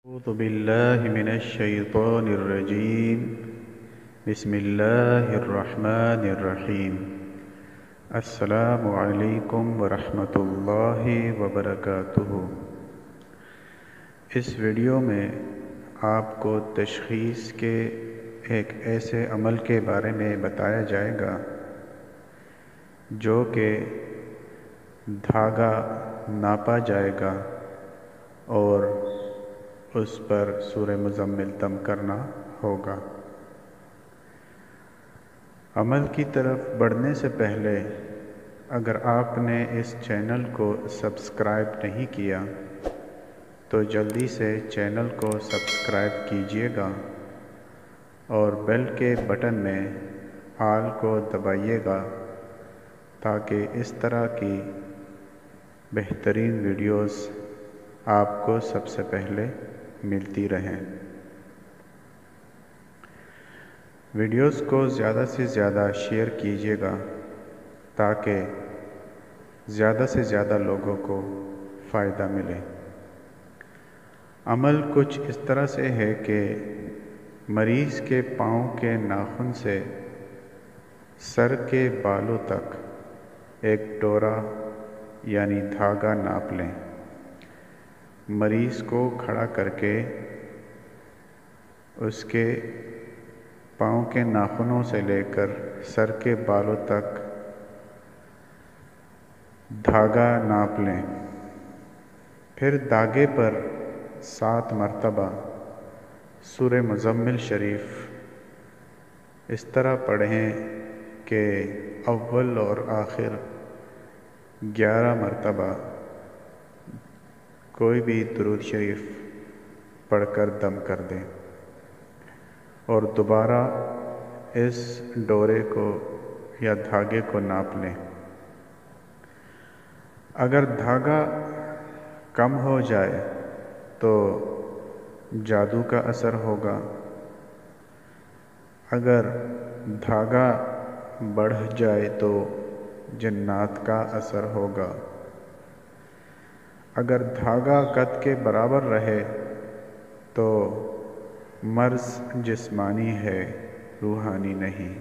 أعوذ بالله من الشيطان الرجيم بسم الله الرحمن الرحيم السلام علیکم ورحمۃ اللہ وبرکاتہ۔ اس ویڈیو میں آپ کو تشخیص کے ایک ایسے عمل کے بارے میں بتایا جائے گا جو کہ دھاگا ناپا جائے گا اور اس پر سورہ مزمل دم کرنا ہوگا۔ عمل کی طرف بڑھنے سے پہلے اگر آپ نے اس چینل کو سبسکرائب نہیں کیا تو جلدی سے چینل کو سبسکرائب کیجیے گا اور بیل کے بٹن میں آل کو دبائیے گا تاکہ اس طرح کی بہترین ویڈیوز آپ کو سب سے پہلے ملتی رہیں۔ ویڈیوز کو زیادہ سے زیادہ شیئر کیجیے گا تاکہ زیادہ سے زیادہ لوگوں کو فائدہ ملے۔ عمل کچھ اس طرح سے ہے کہ مریض کے پاؤں کے ناخن سے سر کے بالوں تک ایک ڈورا یعنی دھاگا ناپ لیں۔ مریض کو کھڑا کر کے اس کے پاؤں کے ناخنوں سے لے کر سر کے بالوں تک دھاگا ناپ لیں۔ پھر دھاگے پر 7 مرتبہ سورہ مزمل شریف اس طرح پڑھیں کہ اول اور آخر 11 مرتبہ کوئی بھی درود شریف پڑھ کر دم کر دیں اور دوبارہ اس ڈورے کو یا دھاگے کو ناپ لیں۔ اگر دھاگا کم ہو جائے تو جادو کا اثر ہوگا، اگر دھاگا بڑھ جائے تو جنات کا اثر ہوگا، اگر دھاگا قد کے برابر رہے تو مرض جسمانی ہے، روحانی نہیں۔